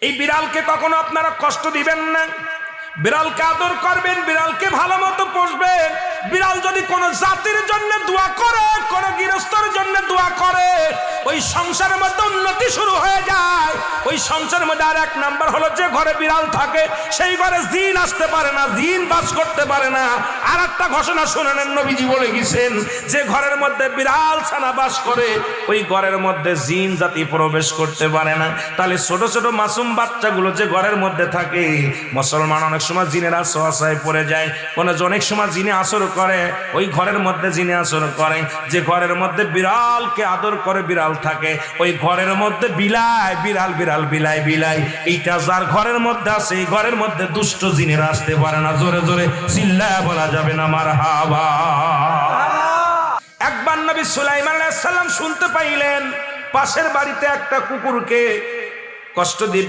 এই বিড়ালকে কখনো আপনারা কষ্ট দিবেন না, বিড়ালকে আদর করবেন, বিড়ালকে ভালো মতো পুষবেন। বিড়াল যদি কোনো জাতির জন্য দোয়া করে, কোনো গৃহস্থর জন্য দোয়া করে, ওই সংসারের মধ্যে উন্নতি শুরু হয়ে যায়। ওই সংসারের মধ্যে আর এক নাম্বার হলো, যে ঘরে বিড়াল থাকে সেই ঘরে জিন আসতে পারে না, জিন বাস করতে পারে না। আর একটা ঘোষণা শুনেন, নবীজি বলে গেছেন, যে ঘরের মধ্যে বিড়াল ছানা বাস করে ওই ঘরের মধ্যে জিন জাতি প্রবেশ করতে পারে না। তাহলে ছোট ছোট মাসুম বাচ্চাগুলো যে ঘরের মধ্যে থাকে, মুসলমান অনেক সময় জিনের আশ্রয় পড়ে যায়, অনেক সময় জিনে আসর করে, ওই ঘরের মধ্যে জিনে আসর করে। যে ঘরের মধ্যে বিড়ালকে আদর করে বিড়াল থাকে, ওই ঘরের মধ্যে বিলাই বিড়াল বিড়াল বিলাই বিলাই, এইটা যার ঘরের মধ্যে আছে এই ঘরের মধ্যে দুষ্ট জিনেরা আসতে পারে না। জোরে জোরে চিল্লায়া বলা যাবে না মারহাবা। একবার নবী সুলাইমান আলাইহিস সালাম শুনতে পাইলেন পাশের বাড়িতে একটা কুকুরকে কষ্ট দিয়ে